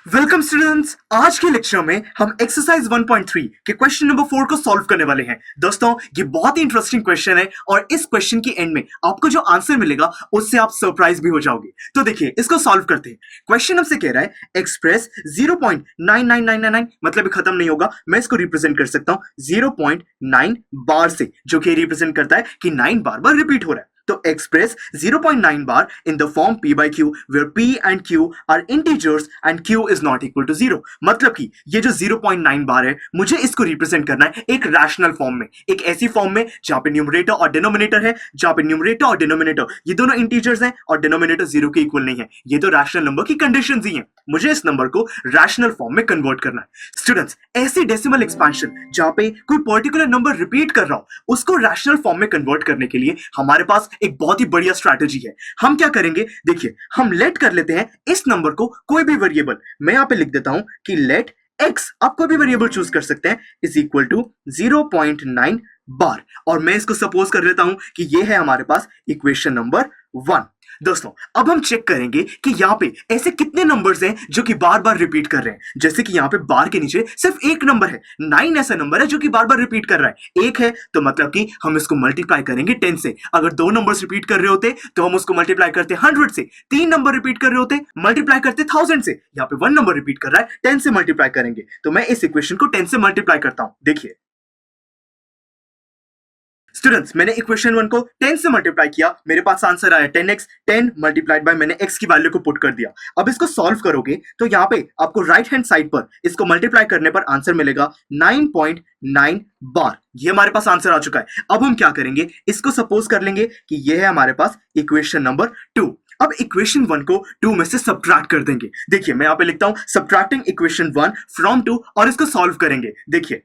Welcome students. आज के lecture में हम एक्सरसाइज 1.3 के क्वेश्चन नंबर 4 को सॉल्व करने वाले हैं। दोस्तों ये बहुत ही इंटरेस्टिंग क्वेश्चन है और इस क्वेश्चन के एंड में आपको जो आंसर मिलेगा उससे आप सरप्राइज भी हो जाओगे। तो देखिए इसको सॉल्व करते हैं। क्वेश्चन हमसे कह रहा है एक्सप्रेस 0.99999 मतलब खत्म नहीं होगा, मैं इसको रिप्रेजेंट कर सकता हूं 0.9 बार से, जो कि रिप्रेजेंट करता है कि 9 बार बार रिपीट हो रहा है। तो express 0.9 bar in the form p by q where p and q are integers and q is not equal to 0। मतलब कि ये जो 0.9 बार है मुझे इसको रिप्रेजेंट करना है एक रैशनल फॉर्म में, एक ऐसी फॉर्म में जहां पे न्यूमरेटर और डिनोमिनेटर है, जहां पे न्यूमरेटर और डिनोमिनेटर ये दोनों इंटीजर्स हैं और डिनोमिनेटर 0 के इक्वल नहीं है। ये तो रैशनल नंबर की कंडीशंस ही हैं। मुझे इस नंबर को रैशनल फॉर्म में कन्वर्ट करना है। स्टूडेंट्स ऐसी डेसिमल एक्सपेंशन जहां पे कोई पर्टिकुलर नंबर रिपीट कर रहा हो उसको रैशनल फॉर्म में कन्वर्ट करने के लिए हमारे पास एक बहुत ही बढ़िया स्ट्रैटेजी है। हम क्या करेंगे, देखिए हम लेट कर लेते हैं इस नंबर को कोई भी वेरिएबल। मैं यहां पे लिख देता हूं कि लेट x, आप कोई भी वेरिएबल चूज कर सकते हैं, इज इक्वल टू 0.9 बार। और मैं इसको सपोज कर लेता हूं कि ये है हमारे पास इक्वेशन नंबर 1। दोस्तों अब हम चेक करेंगे कि यहाँ पे ऐसे कितने नंबर्स हैं जो कि बार बार रिपीट कर रहे हैं। जैसे कि यहाँ पे बार के नीचे सिर्फ एक नंबर है, 9 ऐसा नंबर है जो कि बार बार रिपीट कर रहा है। एक है तो मतलब कि हम इसको मल्टीप्लाई करेंगे 10 से। अगर दो नंबर्स रिपीट कर रहे होते तो हम उसको मल्टीप्लाई करते 100 से। तीन नंबर रिपीट कर रहे होते मल्टीप्लाई करते 1000 से। यहाँ पे वन नंबर रिपीट कर रहा है 10 से मल्टीप्लाई करेंगे। तो मैं इस इक्वेशन को 10 से मल्टीप्लाई करता हूं। देखिए स्टूडेंट्स मैंने इक्वेशन 1 को 10 से मल्टीप्लाई किया, मेरे पास आंसर आया 10x। 10 मल्टीप्लाइड बाय मैंने x की वैल्यू को पुट कर दिया। अब इसको सॉल्व करोगे तो यहाँ पे आपको राइट हैंड साइड पर इसको मल्टीप्लाई करने पर आंसर मिलेगा 9.9 बार। ये हमारे पास आंसर आ चुका है। अब हम क्या करेंगे, इसको सपोज कर लेंगे कि ये है हमारे पास इक्वेशन नंबर 2। अब इक्वेशन 1 को 2 में से सब्ट्रैक्ट कर देंगे। देखिए मैं यहाँ पे लिखता हूं सब्ट्रैक्टिंग इक्वेशन 1 फ्रॉम 2 और इसको सॉल्व करेंगे। देखिए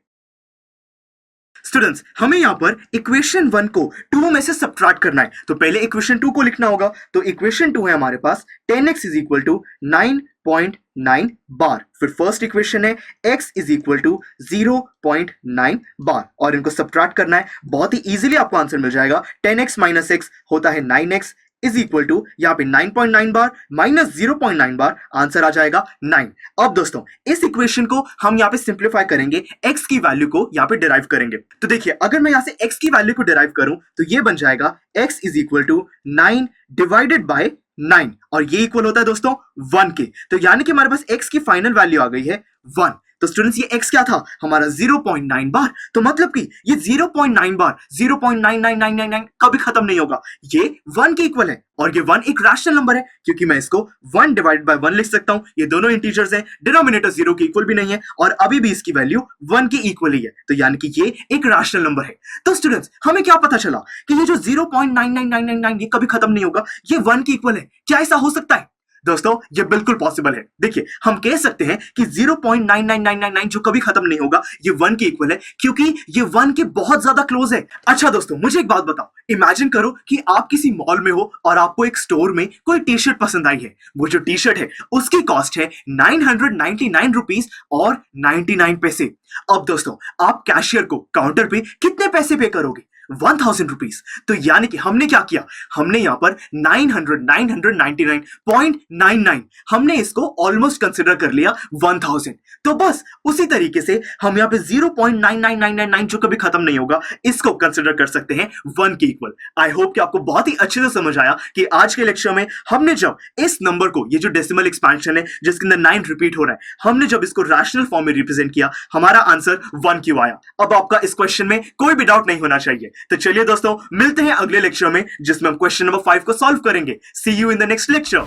स्टूडेंट्स हमें यहां पर इक्वेशन 1 को 2 में से सब्ट्रैक्ट करना है, तो पहले इक्वेशन 2 को लिखना होगा। तो इक्वेशन 2 है हमारे पास 10x इज इक्वल टू 9.9 बार। फिर फर्स्ट इक्वेशन है x इज इक्वल टू 0.9 बार और इनको सब्ट्रैक्ट करना है। बहुत ही इजीली आपको आंसर मिल जाएगा। 10x माइनस x होता है 9x इज इक्वल टू यहाँ पे 9.9 बार माइनस 0.9 बार, आंसर आ जाएगा 9। अब दोस्तों इस इक्वेशन को हम यहाँ पे सिंप्लीफाई करेंगे, x की वैल्यू को यहाँ पे डिराइव करेंगे। तो देखिए अगर मैं यहाँ से x की वैल्यू को डिराइव करूं तो ये बन जाएगा x is equal to 9 divided by 9 और ये इक्वल होता है दोस्तों 1 के। तो यानी कि हमारे पास x की फाइनल वैल्यू आ गई है 1। तो स्टूडेंट्स ये x क्या था हमारा 0.9 बार। तो मतलब कि ये 0.9 बार 0.99999 कभी खत्म नहीं होगा, ये 1 के इक्वल है। और ये 1 एक रैशनल नंबर है क्योंकि मैं इसको 1 डिवाइडेड बाय 1 लिख सकता हूं। ये दोनों इंटीजर्स हैं, डिनोमिनेटर 0 के इक्वल भी नहीं है और अभी भी इसकी वैल्यू 1 के इक्वल ही है। तो यानी कि ये एक रैशनल नंबर है। तो स्टूडेंट्स हमें क्या पता चला कि ये जो 0.99999 ये कभी खत्म नहीं होगा, ये 1 के इक्वल है। क्या ऐसा हो सकता है? दोस्तों ये बिल्कुल पॉसिबल है। देखिए हम कह सकते हैं कि 0.99999 जो कभी खत्म नहीं होगा ये 1 के इक्वल है क्योंकि ये 1 के बहुत ज्यादा क्लोज है। अच्छा दोस्तों मुझे एक बात बताओ, इमेजिन करो कि आप किसी मॉल में हो और आपको एक स्टोर में कोई टी शर्ट पसंद आई है। वो जो टी शर्ट है उसकी कॉस्ट है 999 रुपीज और 99 पैसे। अब दोस्तों आप कैशियर को काउंटर पे कितने पैसे पे करोगे? 1000 रुपीज। तो यानी कि हमने क्या किया, हमने यहां पर 999.99 हमने इसको ऑलमोस्ट कंसिडर कर लिया 1000। तो बस उसी तरीके से हम यहां पे 0.99999 जो कभी खत्म नहीं होगा इसको कंसिडर कर सकते हैं 1 के इक्वल। आई होप कि आपको बहुत ही अच्छे से समझ आया कि आज के लेक्चर में हमने जब इस नंबर को, ये जो डेसिमल एक्सपेंशन है जिसके अंदर 9 रिपीट हो रहा है, हमने जब इसको रैशनल फॉर्म में रिप्रेजेंट किया हमारा आंसर 1 क्यों आया। अब आपका इस क्वेश्चन में कोई भी डाउट नहीं होना चाहिए। तो चलिए दोस्तों मिलते हैं अगले लेक्चर में जिसमें हम क्वेश्चन नंबर 5 को सॉल्व करेंगे। See you in the next lecture.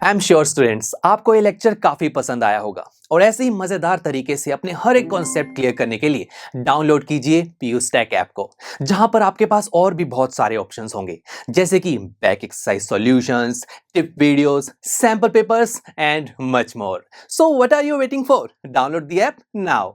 I am sure students आपको ये लेक्चर काफी पसंद आया होगा और ऐसे ही मजेदार तरीके से अपने हर एक कॉन्सेप्ट क्लियर करने के लिए डाउनलोड कीजिए PU Stack ऐप को, जहां पर आपके पास और भी बहुत सारे ऑप्शंस होंगे जैसे कि back exercise solutions, tip videos, sample papers and much more. So what are you waiting for? Download the app now.